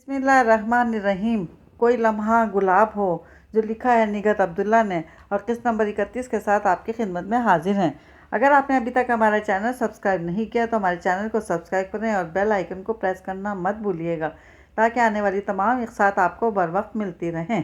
बिस्मिल्लाहिर्रहमानिर्रहीम। कोई लम्हा गुलाब हो, जो लिखा है निगहत अब्दुल्ला ने और किस्त नंबर 31 के साथ आपकी खिदमत में हाजिर हैं। अगर आपने अभी तक हमारा चैनल सब्सक्राइब नहीं किया तो हमारे चैनल को सब्सक्राइब करें और बेल आइकन को प्रेस करना मत भूलिएगा, ताकि आने वाली तमाम इख्सात आपको बर वक्त मिलती रहें।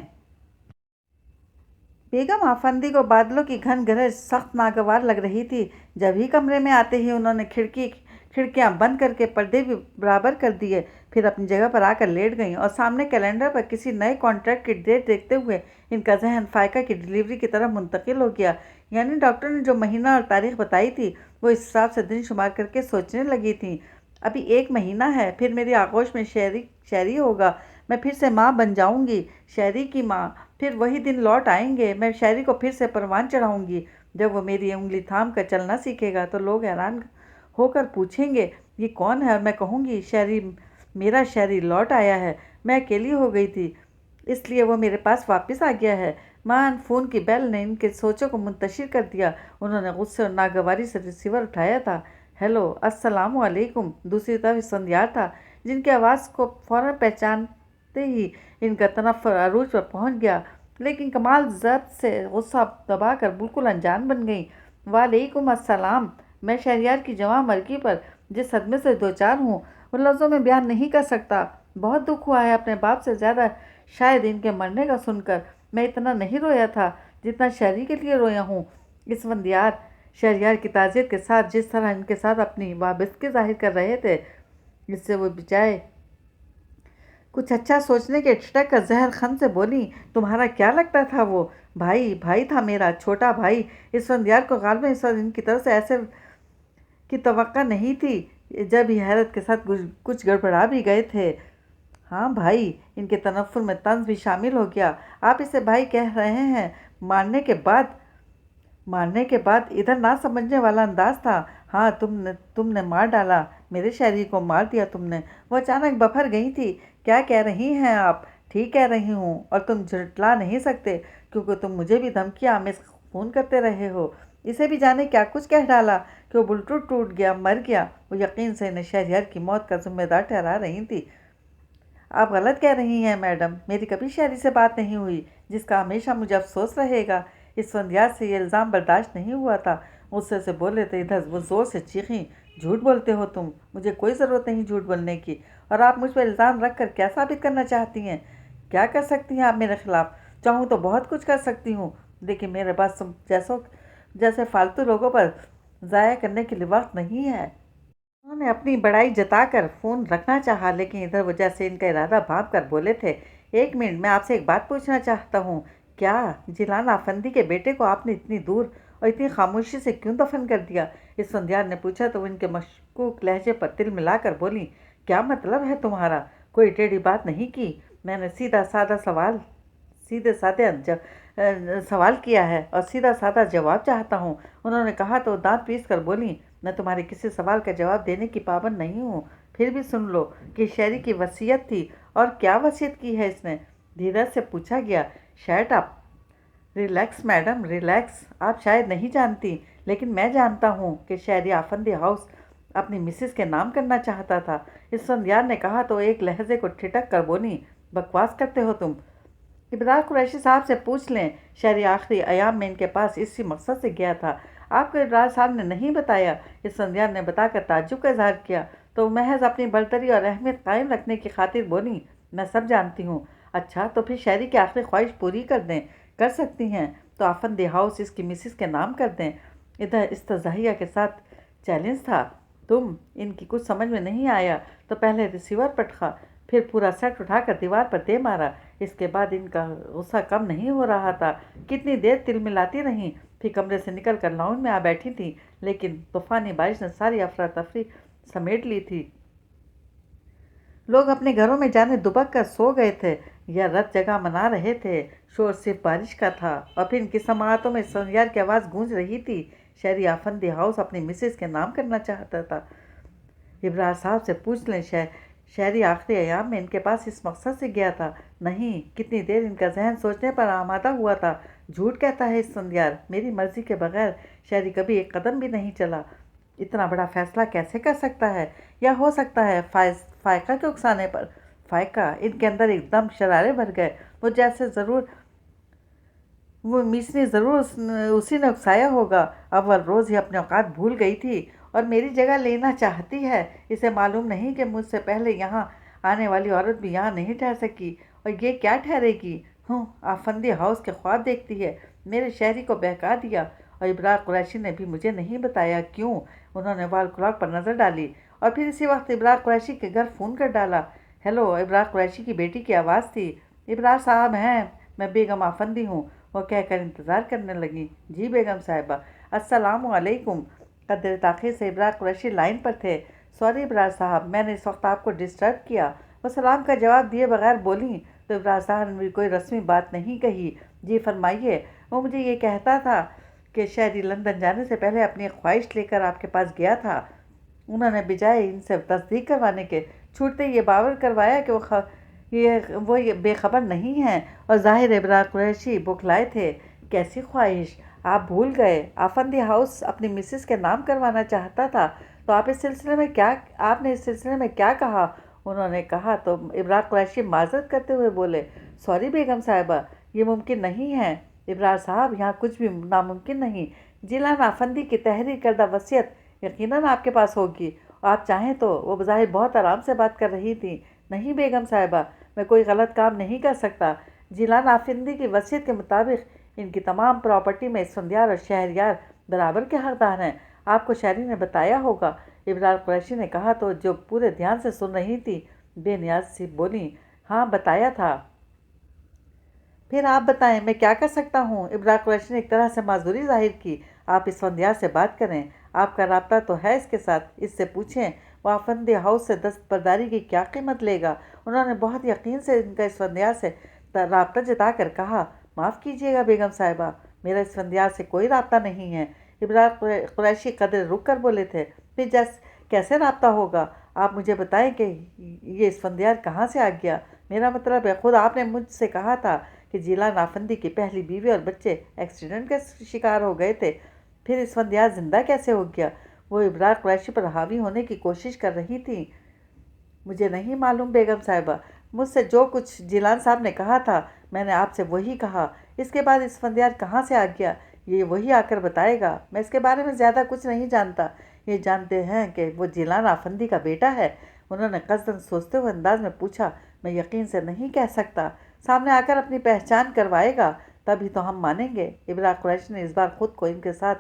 बेगम आफंदी को बादलों की घन गरज सख्त नागवार लग रही थी। जब ही कमरे में आते ही उन्होंने खिड़कियां बंद करके पर्दे भी बराबर कर दिए, फिर अपनी जगह पर आकर लेट गईं और सामने कैलेंडर पर किसी नए कॉन्ट्रैक्ट की डेट देखते हुए इनका जहन फाइका की डिलीवरी की तरफ मुंतकिल हो गया। यानी डॉक्टर ने जो महीना और तारीख बताई थी, वो इस हिसाब से दिन शुमार करके सोचने लगी थी। अभी 1 महीना है, फिर मेरी आगोश में शहरी होगा, मैं फिर से माँ बन जाऊंगी, शहरी की माँ। फिर वही दिन लौट आएंगे, मैं शहरी को फिर से परवान चढ़ाऊंगी। जब वो मेरी उंगली थाम कर चलना सीखेगा तो लोग हैरान होकर पूछेंगे ये कौन है, और मैं कहूँगी शहरी, मेरा शहरी लौट आया है। मैं अकेली हो गई थी, इसलिए वो मेरे पास वापस आ गया है। मां फ़ोन की बेल ने इनके सोचों को मुंतशिर कर दिया। उन्होंने गुस्से और नागवारी से रिसीवर उठाया था। हेलो, अस्सलामु अलैकुम। दूसरी तरफ इसफंदियार था, जिनकी आवाज़ को फ़ौरन पहचानते ही इनका तनफ़्फ़ुर अरूज पर पहुंच गया, लेकिन कमाल ज़ब्त से गुस्सा दबाकर बिल्कुल अनजान बन गई। वालेकुम अस्सलाम। मैं शहरियार की जवां मरगी पर जिस सदमे से दो चार हूँ, उन लफ्ज़ों में बयान नहीं कर सकता। बहुत दुख हुआ है अपने बाप से ज़्यादा शायद इनके मरने का सुनकर। मैं इतना नहीं रोया था जितना शहरी के लिए रोया हूँ। इसफंदियार शहरियार की ताज़ियत के साथ जिस तरह इनके साथ अपनी वाबस्तगी जाहिर कर रहे थे, जिससे वो बजाय कुछ अच्छा सोचने के ठिठक कर जहर खन से बोली, तुम्हारा क्या लगता था वो? भाई था मेरा, छोटा भाई। इसफंदियार को गालिबन इस वक्त इनकी तरफ से ऐसे की तवक्का नहीं थी। जब ही हैरत के साथ कुछ गड़बड़ा भी गए थे। हाँ भाई, इनके तनफ़्फ़ुर में तंज भी शामिल हो गया। आप इसे भाई कह रहे हैं? मारने के बाद इधर ना समझने वाला अंदाज था। हाँ, तुमने मार डाला, मेरे शहरी को मार दिया तुमने। वो अचानक बफर गई थी। क्या कह रही हैं आप? ठीक कह रही हूँ, और तुम झुठला नहीं सकते, क्योंकि तुम मुझे भी धमकियाँ आमिज़ फ़ोन करते रहे हो। इसे भी जाने क्या कुछ कह डाला कि वो बुलटूट टूट गया, मर गया। वो यकीन से इन्हें शहरियार की मौत का जिम्मेदार ठहरा रही थी। आप गलत कह रही हैं मैडम, मेरी कभी शहरी से बात नहीं हुई, जिसका हमेशा मुझे अफसोस रहेगा। इस फंदियार से ये इल्ज़ाम बर्दाश्त नहीं हुआ था। गुस्से से बोले थे। इधर वो ज़ोर से चीखीं, झूठ बोलते हो तुम, मुझे कोई ज़रूरत नहीं झूठ बोलने की। और आप मुझ पर इल्ज़ाम रख कर क्या साबित करना चाहती हैं? क्या कर सकती हैं आप मेरे खिलाफ? चाहूँ तो बहुत कुछ कर सकती हूँ, लेकिन मेरे पास तुम जैसे फालतू लोगों पर ज़ाया करने के लिए वक्त नहीं है। उन्होंने अपनी बड़ाई जताकर फ़ोन रखना चाहा, लेकिन इधर वो जैसे इनका इरादा भांप कर बोले थे। 1 मिनट, मैं आपसे एक बात पूछना चाहता हूँ। क्या जिलान आफंदी के बेटे को आपने इतनी दूर और इतनी खामोशी से क्यों दफन कर दिया? इस संध्यार ने पूछा तो वो इनके मशकूक लहजे पर तिल मिलाकर बोली, क्या मतलब है तुम्हारा? कोई टेढ़ी बात नहीं की, मैंने सीधे साधे सवाल किया है और सीधा साधा जवाब चाहता हूँ। उन्होंने कहा तो दांत पीस कर बोली, मैं तुम्हारे किसी सवाल का जवाब देने की पाबंद नहीं हूँ। फिर भी सुन लो कि शहरी की वसीयत थी। और क्या वसीयत की है इसने? धीरज से पूछा गया। Shut up. Relax madam, relax. आप शायद नहीं जानती, लेकिन मैं जानता हूँ कि शहरी आफंदी हाउस अपनी मिसेस के नाम करना चाहता था। इस संध्यार ने कहा तो एक लहजे को ठिठक कर बोली, बकवास करते हो तुम। इब्रार कुरैशी साहब से पूछ लें, शहरी आखिरी अयाम में इनके पास इसी मकसद से गया था। आपको इब्रार साहब ने नहीं बताया? इस संध्यार ने बताकर ताज्जुब का इजहार किया, तो महज अपनी बरतरी और अहमियत कायम रखने की खातिर बोली, मैं सब जानती हूँ। अच्छा, तो फिर शहरी की आखिरी ख्वाहिश पूरी कर दें। कर सकती हैं तो आफंदी हाउस इसकी मिसिस के नाम कर दें। इधर इस्तज़ाहिया के साथ चैलेंज था। इनकी कुछ समझ में नहीं आया तो पहले रिसीवर पटका, फिर पूरा सेट उठाकर दीवार पर दे मारा। इसके बाद इनका गुस्सा कम नहीं हो रहा था। कितनी देर तिलमिलाती रहीं, फिर कमरे से निकल कर लाउंज में आ बैठी थी, लेकिन तूफानी बारिश ने सारी अफरा तफरी समेट ली थी। लोग अपने घरों में जाने दुबक कर सो गए थे या रत जगह मना रहे थे। शोर सिर्फ बारिश का था, और फिर इनकी समातों में संजार की आवाज़ गूंज रही थी। शहरी आफंदी हाउस अपनी मिसेस के नाम करना चाहता था। इब्रार साहब से पूछ लें, शहरी आखिरी अयाम में इनके पास इस मकसद से गया था। नहीं, कितनी देर इनका जहन सोचने पर आमादा हुआ था। झूठ कहता है इस संध्यार, मेरी मर्जी के बगैर शहरी कभी एक कदम भी नहीं चला। इतना बड़ा फैसला कैसे कर सकता है? या हो सकता है फायका के उकसाने पर? फायका, इनके अंदर एकदम शरारे भर गए। वो जैसे ज़रूर वो मिस ने ज़रूर उसी ने उकसाया होगा। अव्वल रोज़ ही अपने औकात भूल गई थी और मेरी जगह लेना चाहती है। इसे मालूम नहीं कि मुझसे पहले यहाँ आने वाली औरत भी यहाँ नहीं ठहर सकी, और ये क्या ठहरेगी। आफंदी हाउस के ख्वाब देखती है। मेरे शहरी को बहका दिया, और इब्रार कुरैशी ने भी मुझे नहीं बताया क्यों। उन्होंने वाल क्लॉक पर नज़र डाली और फिर इसी वक्त इब्रार कुरैशी के घर फ़ोन कर डाला। हेलो, इब्रार कुरैशी की बेटी की आवाज़ थी। इब्रार साहब हैं, मैं बेगम आफंदी हूँ, वो कहकर इंतज़ार करने लगी। जी बेगम साहिबा, अस्सलामु अलैकुम। कदर ताख़ीर से इब्रार कुरैशी लाइन पर थे। सॉरी इब्रार साहब, मैंने इस वक्त आपको डिस्टर्ब किया। वो सलाम का जवाब दिए बगैर बोली तो इब्रार साहब ने भी कोई रस्मी बात नहीं कही। जी फरमाइए। वो मुझे ये कहता था कि शहरी लंदन जाने से पहले अपनी ख्वाहिश लेकर आपके पास गया था। उन्होंने बजाय इनसे तस्दीक करवाने के छूटते ये बावर करवाया कि वो बेखबर नहीं हैं, और ज़ाहिर इब्रार कुरैशी बुखलाए थे। कैसी ख्वाहिश, आप भूल गए। आफंदी हाउस अपनी मिसेस के नाम करवाना चाहता था, तो आपने इस सिलसिले में क्या कहा। उन्होंने कहा तो इब्रार कुरैशी माजरत करते हुए बोले, सॉरी बेगम साहिबा, ये मुमकिन नहीं है। इब्रार साहब, यहाँ कुछ भी नामुमकिन नहीं। जिलान आफंदी की तहरीर करदा वसीयत यकीनन आपके पास होगी। आप चाहें तो। वो बज़ाहिर बहुत आराम से बात कर रही थी। नहीं बेगम साहिबा, मैं कोई गलत काम नहीं कर सकता। जिलान आफंदी की वसीयत के मुताबिक इनकी तमाम प्रॉपर्टी में इसफंदियार और शहरियार बराबर के हकदार हैं। आपको शहरी ने बताया होगा। इब्रार कुरैशी ने कहा तो जो पूरे ध्यान से सुन रही थी बेनियाज सी बोली, हाँ बताया था। फिर आप बताएं, मैं क्या कर सकता हूँ। इब्रार कुरैशी ने एक तरह से माजूरी जाहिर की। आप इसफंदियार से बात करें, आपका राब्ता तो है इसके साथ, इससे पूछें वो आफंदी हाउस से दस्तबरदारी की क्या कीमत लेगा। उन्होंने बहुत यकीन से इनका इसफंदियार से राब्ता जता कर कहा, माफ़ कीजिएगा बेगम साहिबा, मेरा इसफंदियार से कोई राब्ता नहीं है। इब्रार कुरैशी कदर रुक कर बोले थे। फिर कैसे राब्ता होगा। आप मुझे बताएं कि ये इसफंदियार कहाँ से आ गया। मेरा मतलब है, खुद आपने मुझसे कहा था कि जिलान आफंदी की पहली बीवी और बच्चे एक्सीडेंट के शिकार हो गए थे। फिर इसफंदियार ज़िंदा कैसे हो गया। वो इब्रार कुरैशी पर हावी होने की कोशिश कर रही थी। मुझे नहीं मालूम बेगम साहिबा, मुझसे जो कुछ जिलान साहब ने कहा था मैंने आपसे वही कहा। इसके बाद इसफंदियार कहाँ से आ गया ये वही आकर बताएगा। मैं इसके बारे में ज़्यादा कुछ नहीं जानता। ये जानते हैं कि वो जिलान आफंदी का बेटा है। उन्होंने कसदन सोचते हुए अंदाज में पूछा। मैं यकीन से नहीं कह सकता। सामने आकर अपनी पहचान करवाएगा तभी तो हम मानेंगे। इब्रार कुरैशी ने इस बार खुद को इनके साथ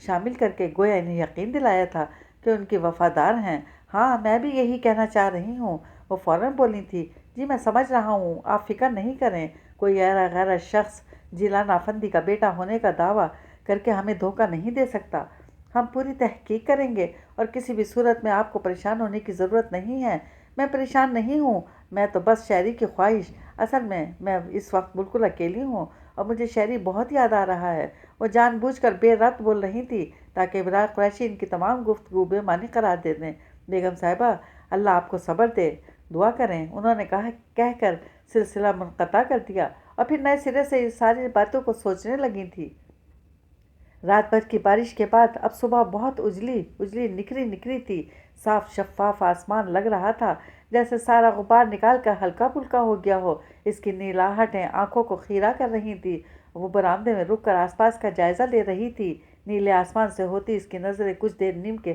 शामिल करके गोया इन्हें यकीन दिलाया था कि उनके वफादार हैं। हाँ, मैं भी यही कहना चाह रही हूँ। वो फ़ौरन बोली थी, जी मैं समझ रहा हूँ, आप फ़िक्र नहीं करें। कोई ऐरा गैर शख्स जिलान आफंदी का बेटा होने का दावा करके हमें धोखा नहीं दे सकता। हम पूरी तहकीक करेंगे और किसी भी सूरत में आपको परेशान होने की ज़रूरत नहीं है। मैं परेशान नहीं हूँ, मैं तो बस शहरी की ख्वाहिश। असल में मैं इस वक्त बिल्कुल अकेली हूँ और मुझे शहरी बहुत याद आ रहा है। वो जानबूझकर बेरब्त बोल रही थी ताकि इब्रार कुरैशी इनकी तमाम गुफ्तगू बेमानी करार दे दें। बेगम साहिबा, अल्लाह आपको सब्र दे, दुआ करें। उन्होंने कहकर सिलसिला मुनक़ता कर दिया और फिर नए सिरे से इस सारी बातों को सोचने लगी थी। रात भर की बारिश के बाद अब सुबह बहुत उजली उजली निखरी निखरी थी। साफ शफाफ आसमान लग रहा था जैसे सारा गुबार निकाल कर हल्का फुल्का हो गया हो। इसकी नीलाहटें आंखों को खीरा कर रही थी। वो बरामदे में रुक कर आसपास का जायज़ा ले रही थी। नीले आसमान से होती इसकी नज़रें कुछ देर नीम के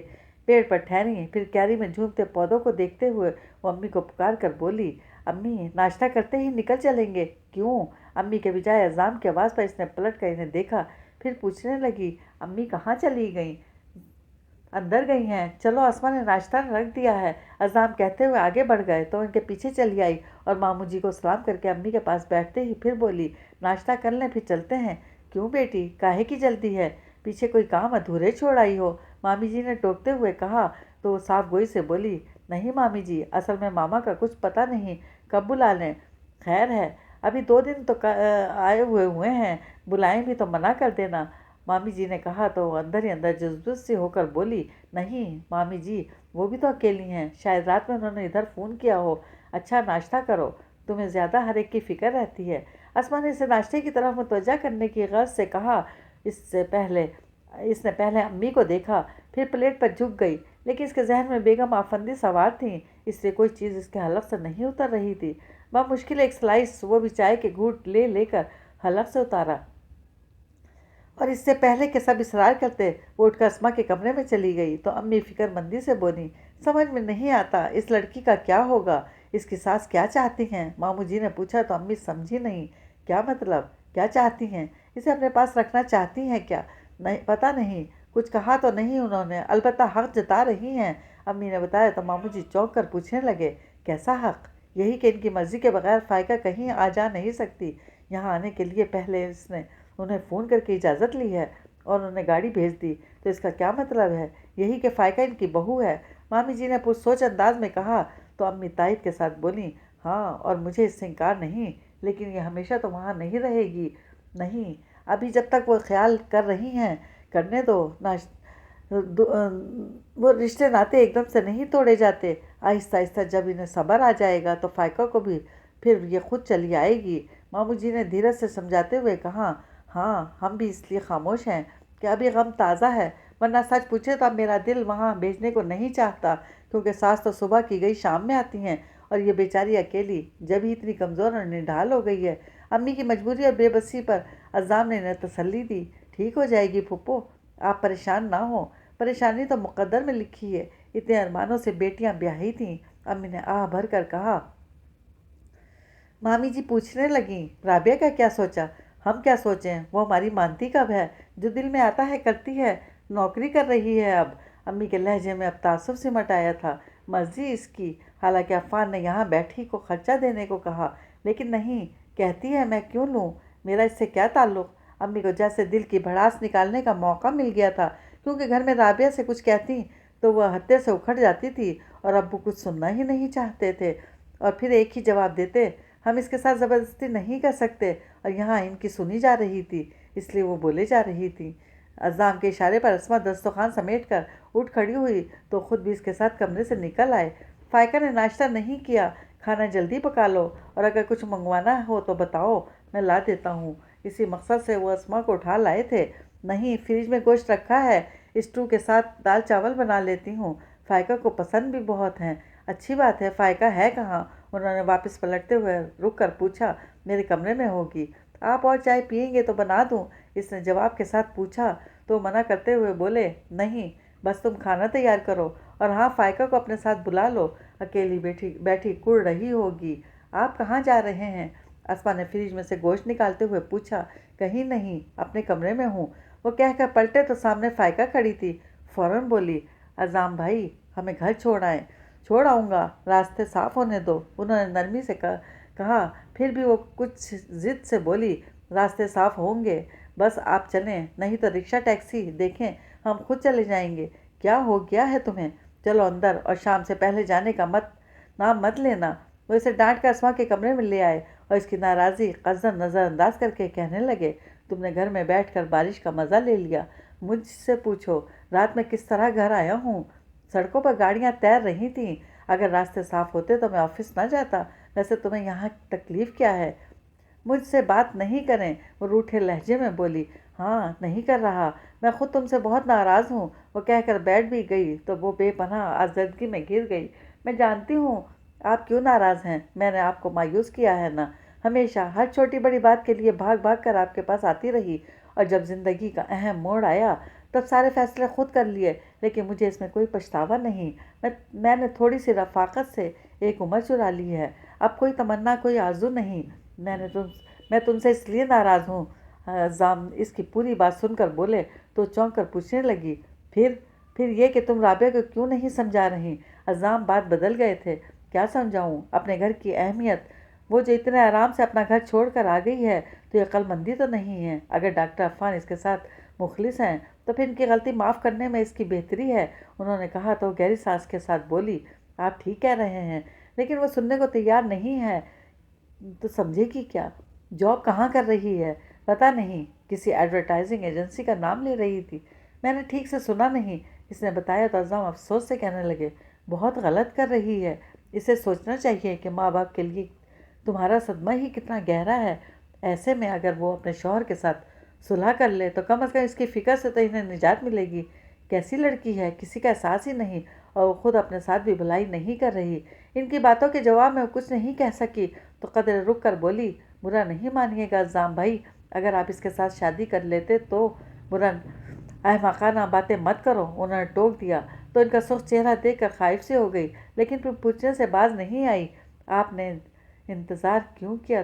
पेड़ पर ठहरी। फिर क्यारी में झूमते पौधों को देखते हुए वो अम्मी को पुकार कर बोली, अम्मी नाश्ता करते ही निकल चलेंगे। क्यों। अम्मी के बजाय अज़ाम की आवाज़ पर इसने पलट कर इन्हें देखा। फिर पूछने लगी, अम्मी कहाँ चली गईं। अंदर गई हैं। चलो, आसमा ने नाश्ता रख दिया है। अज़ाम कहते हुए आगे बढ़ गए तो उनके पीछे चली आई और मामू जी को सलाम करके अम्मी के पास बैठते ही फिर बोली, नाश्ता कर लें फिर चलते हैं। क्यों बेटी, काहे की जल्दी है। पीछे कोई काम अधूरे छोड़ आई हो। मामी जी ने टोकते हुए कहा तो साफ गोई से बोली, नहीं मामी जी, असल में मामा का कुछ पता नहीं कब बुला लें। खैर है, अभी 2 दिन तो आए हुए हैं, बुलाएं भी तो मना कर देना। मामी जी ने कहा तो अंदर ही अंदर जज्बुत सी होकर बोली, नहीं मामी जी, वो भी तो अकेली हैं, शायद रात में उन्होंने इधर फ़ोन किया हो। अच्छा नाश्ता करो, तुम्हें ज़्यादा हर एक की फ़िक्र रहती है। अस्मा ने इसे नाश्ते की तरफ मुतवज्जा करने की गर्ज से कहा। इसने पहले अम्मी को देखा, फिर प्लेट पर झुक गई, लेकिन इसके जहन में बेगम आफंदी सवार थीं। اس لیے कोई चीज़ इसके हलक से नहीं उतर रही थी। मुश्किल एक स्लाइस, वो भी चाय के घूंट ले लेकर हलक से उतारा, और इससे पहले कि सब इसरार करते वो उठकर अस्मा के कमरे में चली गई तो अम्मी फिक्रमंदी से बोली, समझ में नहीं आता इस लड़की का क्या होगा, इसकी सास क्या चाहती हैं। मामू जी ने पूछा तो अम्मी समझी नहीं। क्या मतलब, क्या चाहती हैं? इसे अपने पास रखना चाहती हैं क्या? नहीं, पता नहीं, कुछ कहा तो नहीं उन्होंने, अलबत्ता हक जता रही हैं। अम्मी ने बताया तो मामू जी चौंक कर पूछने लगे, कैसा हक? यही कि इनकी मर्ज़ी के बगैर फ़ायका कहीं आ जा नहीं सकती। यहाँ आने के लिए पहले इसने उन्हें फ़ोन करके इजाज़त ली है और उन्हें गाड़ी भेज दी, तो इसका क्या मतलब है? यही कि फ़ायका इनकी बहू है। मामी जी ने पुरसोच अंदाज में कहा तो अम्मी तायद के साथ बोली, हाँ, और मुझे इससे इनकार नहीं, लेकिन ये हमेशा तो वहाँ नहीं रहेगी। नहीं, अभी जब तक वो ख्याल कर रही हैं करने दो ना। वो रिश्ते नाते एकदम से नहीं तोड़े जाते। आहिस्ता आहिस्ता जब इन्हें सब्र आ जाएगा तो फ़ायका को भी फिर ये खुद चली आएगी। मामू जी ने धीरज से समझाते हुए कहा, हाँ, हम भी इसलिए खामोश हैं कि अभी गम ताज़ा है, वरना सच पूछे तो अब मेरा दिल वहाँ भेजने को नहीं चाहता, क्योंकि सास तो सुबह की गई शाम में आती हैं और ये बेचारी अकेली जब ही इतनी कमज़ोर और निढाल हो गई है। अम्मी की मजबूरी और बेबसी पर अज़ाम ने इन्हें तसल्ली दी। ठीक हो जाएगी फूफो, आप परेशान ना हो, परेशानी तो मुक़द्दर में लिखी है। इतने अरमानों से बेटियां ब्याही थीं। अम्मी ने आह भर कर कहा। मामी जी पूछने लगीं, राबिया का क्या सोचा? हम क्या सोचें, वो हमारी मानती कब है, जो दिल में आता है करती है, नौकरी कर रही है अब। अम्मी के लहजे में अब तासुब सिमट आया था। मर्जी इसकी, हालांकि अफ़ान ने यहाँ बैठी को खर्चा देने को कहा, लेकिन नहीं, कहती है मैं क्यों लूँ, मेरा इससे क्या ताल्लुक़। अम्मी को जैसे दिल की भड़ास निकालने का मौका मिल गया था, क्योंकि घर में राबिया से कुछ कहती तो वह हत्थे से उखड़ जाती थी और अब्बू कुछ सुनना ही नहीं चाहते थे, और फिर एक ही जवाब देते, हम इसके साथ ज़बरदस्ती नहीं कर सकते। और यहाँ इनकी सुनी जा रही थी, इसलिए वो बोले जा रही थी। अज़ाम के इशारे पर अस्मा दस्तरखान समेट कर उठ खड़ी हुई तो खुद भी इसके साथ कमरे से निकल आए। फ़ायका ने नाश्ता नहीं किया, खाना जल्दी पका लो और अगर कुछ मंगवाना हो तो बताओ, मैं ला देता हूँ। इसी मकसद से वो अस्मा को उठा लाए थे। नहीं, फ्रिज में गोश्त रखा है, स्टू के साथ दाल चावल बना लेती हूँ, फ़ायका को पसंद भी बहुत हैं। अच्छी बात है, फ़ायका है कहाँ? उन्होंने वापस पलटते हुए रुक कर पूछा। मेरे कमरे में होगी। आप और चाय पियेंगे तो बना दूँ? इसने जवाब के साथ पूछा तो मना करते हुए बोले, नहीं, बस तुम खाना तैयार करो, और हाँ, फ़ायका को अपने साथ बुला लो, अकेली बैठी बैठी कुड़ रही होगी। आप कहाँ जा रहे हैं? अस्मा ने फ्रिज में से गोश्त निकालते हुए पूछा। कहीं नहीं, अपने कमरे में हूँ। वो कहकर पलटे तो सामने फ़ायका खड़ी थी। फ़ौरन बोली, अज़ाम भाई, हमें घर छोड़ आएँ। छोड़ आऊँगा, रास्ते साफ़ होने दो, उन्होंने नरमी से कहा। फिर भी वो कुछ ज़िद से बोली, रास्ते साफ़ होंगे, बस आप चलें, नहीं तो रिक्शा टैक्सी देखें, हम खुद चले जाएंगे। क्या हो गया है तुम्हें? चलो अंदर, और शाम से पहले जाने का नाम मत लेना। वो इसे डांट कर अस्मा के कमरे में ले आए और इसकी नाराज़ी कसदन नज़रअंदाज करके कहने लगे, तुमने घर में बैठकर बारिश का मज़ा ले लिया, मुझसे पूछो रात में किस तरह घर आया हूँ। सड़कों पर गाड़ियाँ तैर रही थीं, अगर रास्ते साफ़ होते तो मैं ऑफिस न जाता। वैसे तुम्हें यहाँ तकलीफ़ क्या है? मुझसे बात नहीं करें, वो रूठे लहजे में बोली। हाँ, नहीं कर रहा, मैं खुद तुमसे बहुत नाराज़ हूँ। वो कहकर बैठ भी गई तो वो बेपनाह आज़र्दगी में गिर गई। मैं जानती हूँ आप क्यों नाराज़ हैं, मैंने आपको मायूस किया है ना। हमेशा हर छोटी बड़ी बात के लिए भाग भाग कर आपके पास आती रही, और जब ज़िंदगी का अहम मोड़ आया तब सारे फैसले खुद कर लिए, लेकिन मुझे इसमें कोई पछतावा नहीं। मैंने थोड़ी सी रफ़ाकत से एक उम्र चुरा ली है, अब कोई तमन्ना, कोई आरज़ू नहीं। मैं तुमसे इसलिए नाराज़ हूँ। जाम इसकी पूरी बात सुनकर बोले तो चौंक कर पूछने लगी, फिर ये कि तुम राबिया को क्यों नहीं समझा रही? अज़ाम बात बदल गए थे। क्या समझाऊँ अपने घर की अहमियत? वो जो इतने आराम से अपना घर छोड़ कर आ गई है तो ये अक्लमंदी तो नहीं है। अगर डॉक्टर अफ़ान इसके साथ मुखलिस हैं तो फिर इनकी गलती माफ़ करने में इसकी बेहतरी है। उन्होंने कहा तो गहरी सांस के साथ बोली, आप ठीक कह रहे हैं, लेकिन वो सुनने को तैयार नहीं है। तो समझेगी क्या? जॉब कहाँ कर रही है? पता नहीं, किसी एडवर्टाइजिंग एजेंसी का नाम ले रही थी। मैंने ठीक से सुना नहीं, इसने बताया तो अज़ाम अफसोस से कहने लगे, बहुत गलत कर रही है। इसे सोचना चाहिए कि माँ बाप के लिए तुम्हारा सदमा ही कितना गहरा है। ऐसे में अगर वो अपने शौहर के साथ सुलह कर ले तो कम अज़ कम इसकी फ़िक्र से तो इन्हें निजात मिलेगी। कैसी लड़की है, किसी का एहसास ही नहीं, اور وہ خود اپنے ساتھ بھی بھلائی نہیں کر رہی۔ ان کی باتوں کے جواب میں کچھ نہیں کہہ سکی تو قدر رک کر بولی، برا نہیں مانیے گا الزام بھائی، اگر آپ اس کے ساتھ شادی کر لیتے تو برا احمقانہ باتیں مت کرو، انہوں نے ٹوک دیا تو ان کا سرخ چہرہ دیکھ کر خائف سی ہو گئی، لیکن پھر پوچھنے سے باز نہیں آئی۔ آپ نے انکار کیوں کیا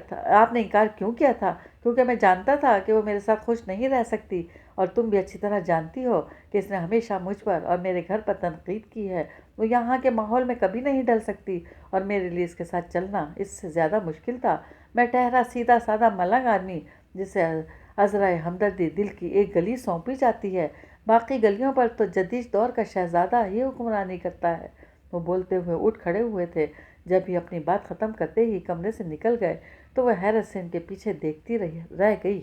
تھا؟ کیونکہ میں جانتا تھا کہ وہ میرے ساتھ خوش نہیں رہ سکتی، اور تم بھی اچھی طرح جانتی ہو کہ اس نے ہمیشہ مجھ پر اور میرے گھر پر تنقید کی ہے۔ وہ یہاں کے ماحول میں کبھی نہیں ڈل سکتی، اور میرے لیے اس کے ساتھ چلنا اس سے زیادہ مشکل تھا۔ میں ٹہرا سیدھا سادہ ملنگ آدمی جسے عذرائے ہمدردی دل کی ایک گلی سونپی جاتی ہے، باقی گلیوں پر تو جدید دور کا شہزادہ ہی حکمرانی کرتا ہے۔ وہ بولتے ہوئے اٹھ کھڑے ہوئے تھے، جب ہی اپنی بات ختم کرتے ہی کمرے سے نکل گئے تو وہ حیرت سے ان کے پیچھے دیکھتی رہ گئی۔